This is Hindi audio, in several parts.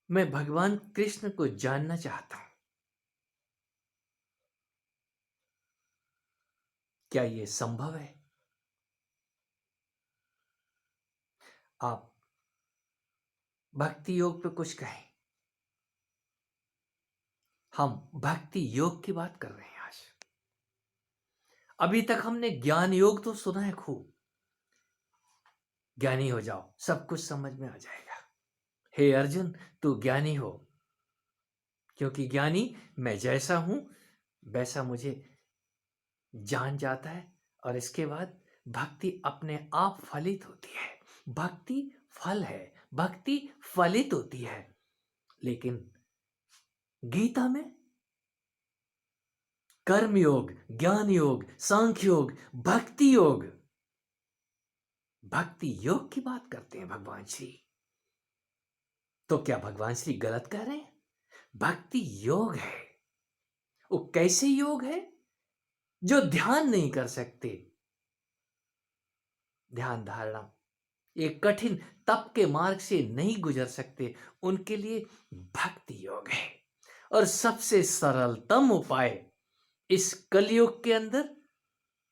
मैं भगवान कृष्ण को जानना चाहता हूं। क्या ये संभव है? आप भक्ति योग पे कुछ कहें। हम भक्ति योग की बात कर रहे हैं आज। अभी तक हमने ज्ञान योग तो सुना है खूब। ज्ञानी हो जाओ, सब कुछ समझ में आ जाएगा। हे अर्जुन, तू ज्ञानी हो, क्योंकि ज्ञानी मैं जैसा हूं वैसा मुझे जान जाता है। और इसके बाद भक्ति अपने आप फलित होती है। भक्ति फल है, भक्ति फलित होती है। लेकिन गीता में कर्म योग, ज्ञान योग, सांख्य योग, भक्ति योग, भक्ति योग की बात करते हैं भगवान श्री। तो क्या भगवान श्री गलत कह रहे हैं? भक्ति योग है। वो कैसे योग है? जो ध्यान नहीं कर सकते, ध्यान धारणा, एक कठिन तप के मार्ग से नहीं गुजर सकते, उनके लिए भक्ति योग है। और सबसे सरलतम उपाय इस कलयुग के अंदर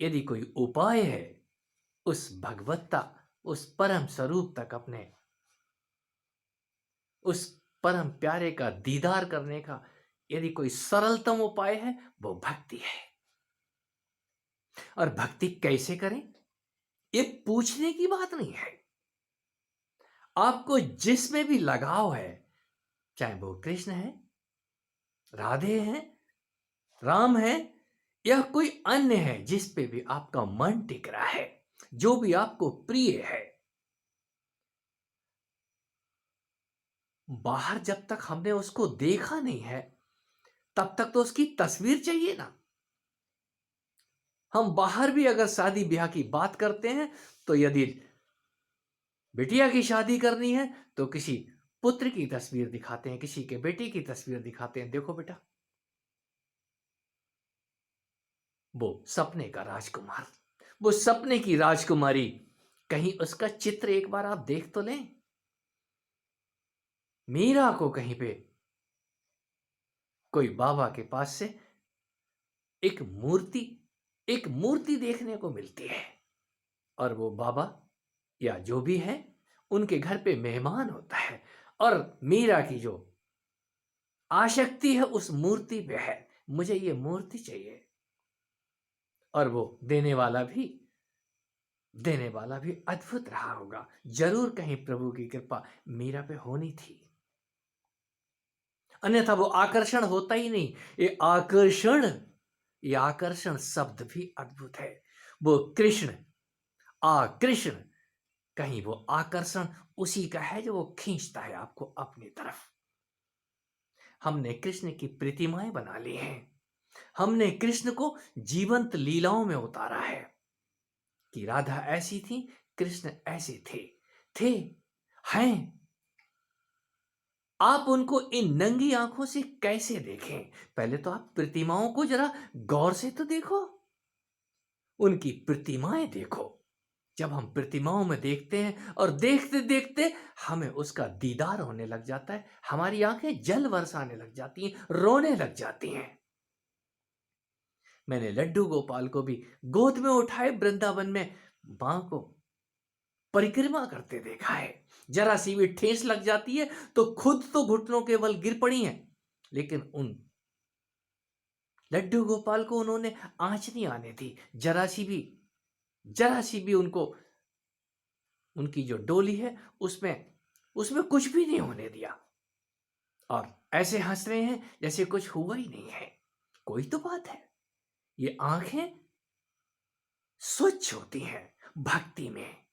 यदि कोई उपाय है, उस भगवत्ता, उस परम स्वरूप तक अपने, उस परम प्यारे का दीदार करने का यदि कोई सरलतम उपाय है, वो भक्ति है। और भक्ति कैसे करें, ये पूछने की बात नहीं है। आपको जिसमें भी लगाव है, चाहे वो कृष्ण है, राधे हैं, राम है, या कोई अन्य है, जिस पे भी आपका मन टिक रहा है, जो भी आपको प्रिय है, बाहर जब तक हमने उसको देखा नहीं है तब तक तो उसकी तस्वीर चाहिए ना। हम बाहर भी अगर शादी ब्याह की बात करते हैं, तो यदि बिटिया की शादी करनी है तो किसी पुत्र की तस्वीर दिखाते हैं, किसी के बेटे की तस्वीर दिखाते हैं, देखो बेटा वो सपने का राजकुमार, वो सपने की राजकुमारी, कहीं उसका चित्र एक बार आप देख तो लें। मीरा को कहीं पे कोई बाबा के पास से एक मूर्ति, एक मूर्ति देखने को मिलती है, और वो बाबा या जो भी है उनके घर पे मेहमान होता है, और मीरा की जो आसक्ति है उस मूर्ति पे है, मुझे ये मूर्ति चाहिए। और वो देने वाला भी अद्भुत रहा होगा। जरूर कहीं प्रभु की कृपा मीरा पे होनी थी, अन्यथा वो आकर्षण होता ही नहीं। ये आकर्षण शब्द भी अद्भुत है। वो कृष्ण, कृष्ण, कहीं वो आकर्षण उसी का है जो वो खींचता है आपको अपनी तरफ। हमने कृष्ण की प्रतिमाएं बना ली हैं। हमने कृष्ण को जीवंत लीलाओं में उतारा है कि राधा ऐसी थी, कृष्ण ऐसे थे, हैं। आप उनको इन नंगी आंखों से कैसे देखें? पहले तो आप प्रतिमाओं को जरा गौर से तो देखो, उनकी प्रतिमाएं देखो। जब हम प्रतिमाओं में देखते हैं और देखते देखते हमें उसका दीदार होने लग जाता है, हमारी आंखें जल बरसाने लग जाती हैं, रोने लग जाती हैं। मैंने लड्डू गोपाल को भी गोद में उठाए वृंदावन में मां को परिक्रमा करते देखा है। जरा सी भी ठेस लग जाती है तो खुद तो घुटनों के बल गिर पड़ी हैं, लेकिन उन लड्डू गोपाल को उन्होंने आंच नहीं आने दी। जरा सी भी उनको, उनकी जो डोली है उसमें उसमें कुछ भी नहीं होने दिया, और ऐसे हंस रहे हैं जैसे कुछ हुआ ही नहीं है। कोई तो बात है। ये आंखें स्वच्छ होती हैं भक्ति में।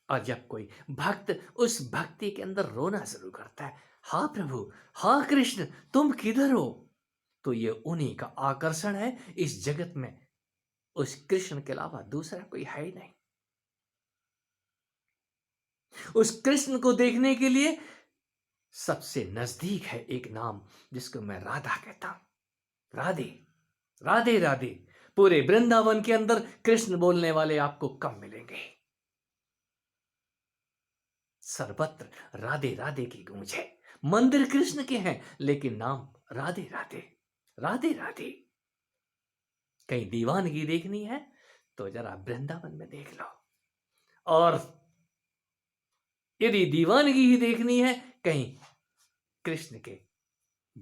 और जब कोई भक्त उस भक्ति के अंदर रोना शुरू करता है, हाँ प्रभु, हाँ कृष्ण, तुम किधर हो, तो ये उन्हीं का आकर्षण है। इस जगत में उस कृष्ण के अलावा दूसरा कोई है ही नहीं। उस कृष्ण को देखने के लिए सबसे नजदीक है एक नाम, जिसको मैं राधा कहता हूं। राधे, राधे राधे। पूरे वृंदावन के अंदर कृष्ण बोलने वाले आपको कम मिलेंगे। सर्वत्र राधे राधे की गूंज है। मंदिर कृष्ण के हैं लेकिन नाम राधे राधे, राधे राधे। कहीं दीवानगी देखनी है तो जरा वृंदावन में देख लो, और यदि दीवानगी ही देखनी है कहीं कृष्ण के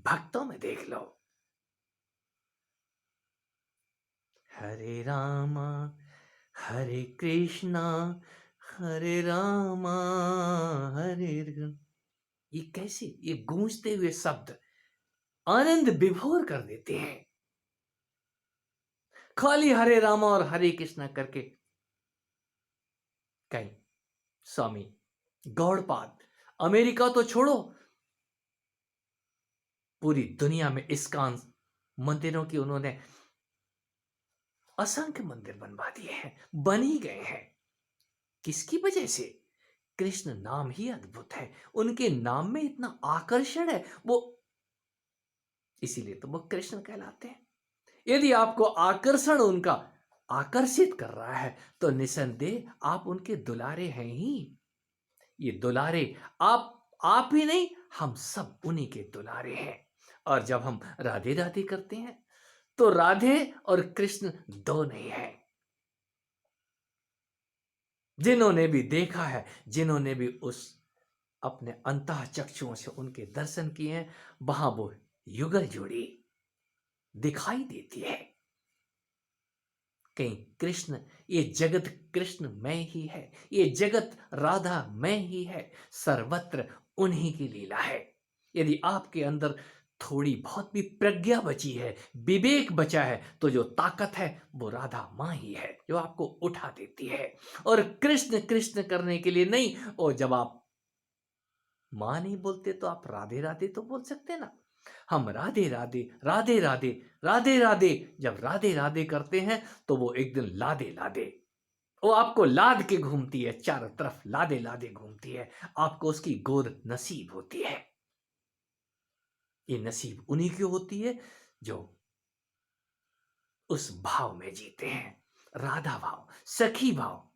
भक्तों में देख लो। हरे रामा हरे कृष्णा हरे रामा हरे कृष्ण, ये कैसे, ये गूंजते हुए शब्द आनंद विभोर कर देते हैं। खाली हरे रामा और हरे कृष्णा करके कहीं स्वामी गौड़पाद, अमेरिका तो छोड़ो, पूरी दुनिया में इस्कॉन मंदिरों की उन्होंने असंख्य मंदिर बनवा दिए हैं, बन ही गए हैं। किसकी वजह से? कृष्ण नाम ही अद्भुत है, उनके नाम में इतना आकर्षण है, वो इसीलिए तो वो कृष्ण कहलाते हैं। यदि आपको आकर्षण उनका आकर्षित कर रहा है तो निसंदेह आप उनके दुलारे हैं ही। ये दुलारे आप ही नहीं, हम सब उन्हीं के दुलारे हैं। और जब हम राधे राधे करते हैं तो राधे और कृष्ण दो नहीं है। जिन्होंने भी देखा है, जिन्होंने भी उस अपने अंतः चक्षुओं से उनके दर्शन किए हैं, वहां वो युगल जोड़ी दिखाई देती है। कहीं कृष्ण, ये जगत कृष्ण में ही है, ये जगत राधा में ही है, सर्वत्र उन्हीं की लीला है। यदि आपके अंदर थोड़ी बहुत भी प्रज्ञा बची है, विवेक बचा है, तो जो ताकत है वो राधा मां ही है, जो आपको उठा देती है। और कृष्ण कृष्ण करने के लिए नहीं, और जब आप मां नहीं बोलते तो आप राधे राधे तो बोल सकते ना। हम राधे राधे राधे राधे राधे राधे, जब राधे राधे करते हैं तो वो एक दिन लादे लादे, वो आपको लाद के घूमती है, चारों तरफ लादे लादे घूमती है, आपको उसकी गोद नसीब होती है। ये नसीब उन्हीं की होती है जो उस भाव में जीते हैं, राधा भाव, सखी भाव।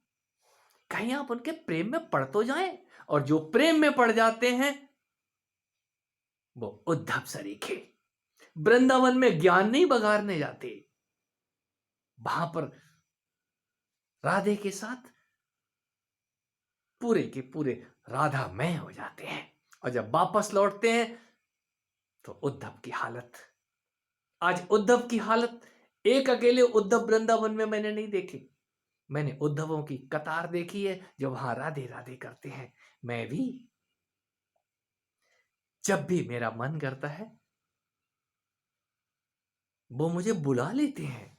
कहीं आप उनके प्रेम में पड़ तो जाएं, और जो प्रेम में पड़ जाते हैं वो उद्धव सरीखे वृंदावन में ज्ञान नहीं बघारने जाते, वहां पर राधे के साथ पूरे के पूरे राधामय हो जाते हैं। और जब वापस लौटते हैं तो उद्धव की हालत, आज उद्धव की हालत, एक अकेले उद्धव वृंदावन में मैंने नहीं देखे, मैंने उद्धवों की कतार देखी है जो वहां राधे राधे करते हैं। मैं भी जब भी मेरा मन करता है वो मुझे बुला लेते हैं,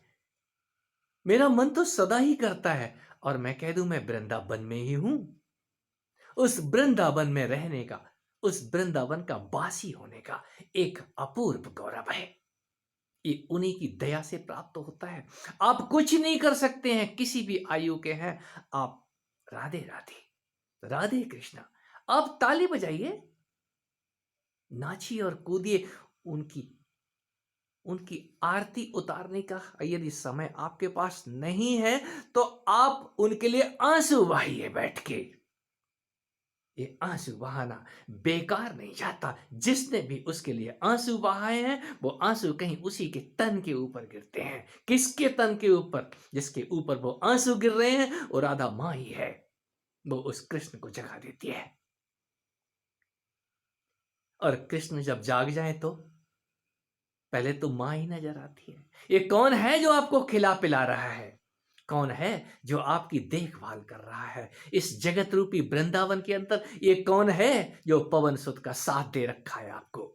मेरा मन तो सदा ही करता है, और मैं कह दूं मैं वृंदावन में ही हूं। उस वृंदावन में रहने का, उस वृंदावन का वासी होने का एक अपूर्व गौरव है। ये उन्हीं की दया से प्राप्त होता है। आप कुछ नहीं कर सकते हैं, किसी भी आयु के हैं आप, राधे राधे राधे कृष्णा, आप ताली बजाइए, नाचिए और कूदिए, उनकी उनकी आरती उतारने का यदि समय आपके पास नहीं है तो आप उनके लिए आंसू बहाइए बैठ के। ये आंसू बहाना बेकार नहीं जाता, जिसने भी उसके लिए आंसू बहाए हैं वो आंसू कहीं उसी के तन के ऊपर गिरते हैं। किसके तन के ऊपर? जिसके ऊपर वो आंसू गिर रहे हैं वो राधा मां ही है, वो उस कृष्ण को जगा देती है। और कृष्ण जब जाग जाए तो पहले तो मां ही नजर आती है। ये कौन है जो आपको खिला पिला रहा है? कौन है जो आपकी देखभाल कर रहा है इस जगत रूपी वृंदावन के अंदर? ये कौन है जो पवन सुत का साथ दे रखा है आपको?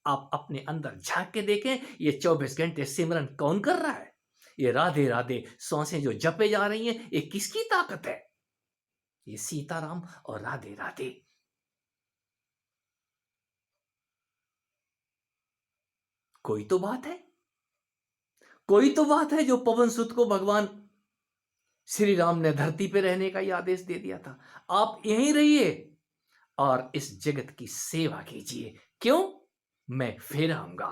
आप अपने अंदर झांक के देखें, ये 24 घंटे सिमरन कौन कर रहा है? ये राधे राधे सांसें जो जपे जा रही हैं, ये किसकी ताकत है? ये सीताराम और राधे राधे। कोई तो बात है, कोई तो बात है जो पवन सुत को भगवान श्री राम ने धरती पे रहने का ही आदेश दे दिया था। आप यहीं रहिए और इस जगत की सेवा कीजिए। क्यों? मैं फिर आऊंगा।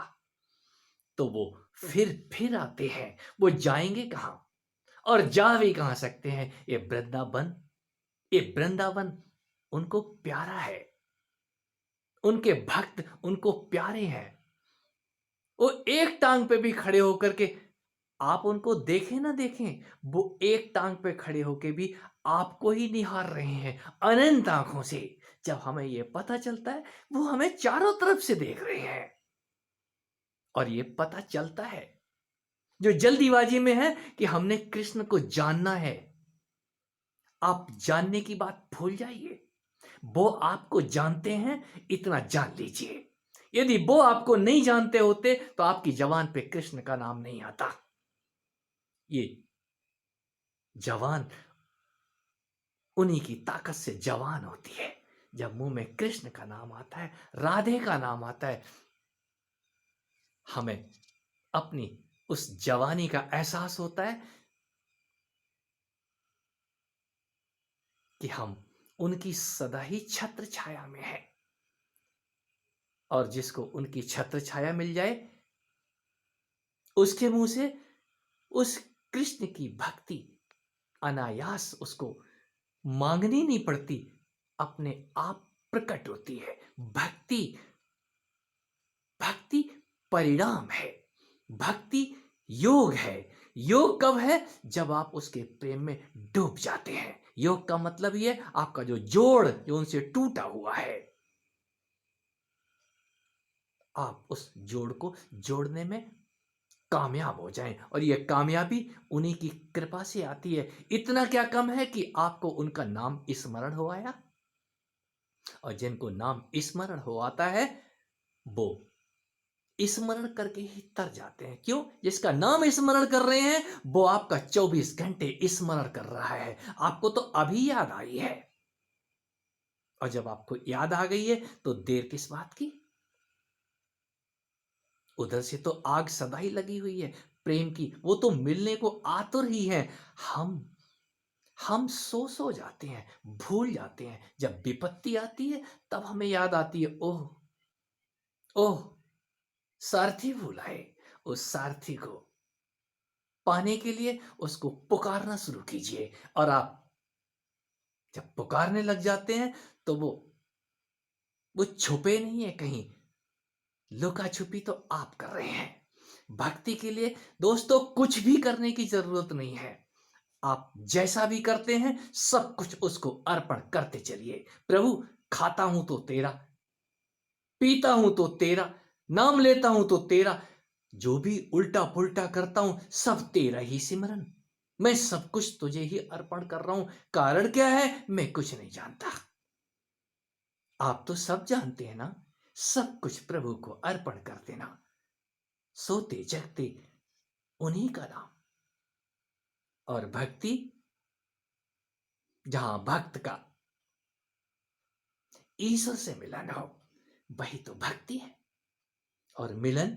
तो वो फिर आते हैं, वो जाएंगे कहां? और जा भी कहां सकते हैं? ये वृंदावन, ये वृंदावन उनको प्यारा है। उनके भक्त उनको प्यारे हैं। वो एक टांग पे भी खड़े होकर के, आप उनको देखें ना देखें, वो एक टांग पे खड़े होके भी आपको ही निहार रहे हैं अनंत आंखों से। जब हमें ये पता चलता है वो हमें चारों तरफ से देख रहे हैं, और ये पता चलता है जो जल्दीबाजी में है कि हमने कृष्ण को जानना है, आप जानने की बात भूल जाइए। वो आपको जानते हैं, इतना जान लीजिए। यदि वो आपको नहीं जानते होते तो आपकी जबान पे कृष्ण का नाम नहीं आता। ये जवान उन्हीं की ताकत से जवान होती है। जब मुंह में कृष्ण का नाम आता है, राधे का नाम आता है, हमें अपनी उस जवानी का एहसास होता है कि हम उनकी सदा ही छत्र छाया में हैं। और जिसको उनकी छत्र छाया मिल जाए, उसके मुंह से उस कृष्ण की भक्ति अनायास उसको मांगनी नहीं पड़ती, अपने आप प्रकट होती है। भक्ति भक्ति परिणाम है, भक्ति योग है। योग कब है? जब आप उसके प्रेम में डूब जाते हैं। योग का मतलब ये आपका जो जोड़ जो उनसे टूटा हुआ है, आप उस जोड़ को जोड़ने में कामयाब हो जाएं। और ये कामयाबी उन्हीं की कृपा से आती है। इतना क्या कम है कि आपको उनका नाम स्मरण हो आया, और जिनको नाम स्मरण हो आता है वो स्मरण करके ही तर जाते हैं। क्यों? जिसका नाम स्मरण कर रहे हैं वो आपका 24 घंटे स्मरण कर रहा है। आपको तो अभी याद आई है, और जब आपको याद आ गई है तो देर किस बात की? उधर से तो आग सदा ही लगी हुई है प्रेम की, वो तो मिलने को आतुर ही है। हम सो जाते हैं, भूल जाते हैं। जब विपत्ति आती है तब हमें याद आती है, ओह ओह, सारथी भुलाए। उस सारथी को पाने के लिए उसको पुकारना शुरू कीजिए, और आप जब पुकारने लग जाते हैं तो वो छुपे नहीं है कहीं, लुका छुपी तो आप कर रहे हैं। भक्ति के लिए दोस्तों कुछ भी करने की जरूरत नहीं है। आप जैसा भी करते हैं सब कुछ उसको अर्पण करते चलिए। प्रभु, खाता हूं तो तेरा, पीता हूं तो तेरा, नाम लेता हूं तो तेरा, जो भी उल्टा पुल्टा करता हूं सब तेरा ही सिमरन। मैं सब कुछ तुझे ही अर्पण कर रहा हूं। कारण क्या है? मैं कुछ नहीं जानता, आप तो सब जानते हैं ना। सब कुछ प्रभु को अर्पण कर देना, सोते जगते उन्हीं का नाम। और भक्ति, जहां भक्त का ईश्वर से मिलन हो, वही तो भक्ति है। और मिलन,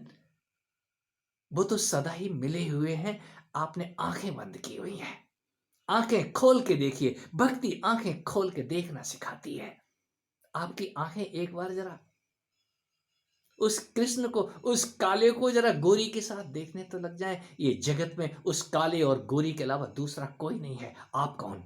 वो तो सदा ही मिले हुए हैं। आपने आंखें बंद की हुई हैं, आंखें खोल के देखिए। भक्ति आंखें खोल के देखना सिखाती है। आपकी आंखें एक बार जरा उस कृष्ण को, उस काले को जरा गोरी के साथ देखने तो लग जाए। ये जगत में उस काले और गोरी के अलावा दूसरा कोई नहीं है। आप कौन?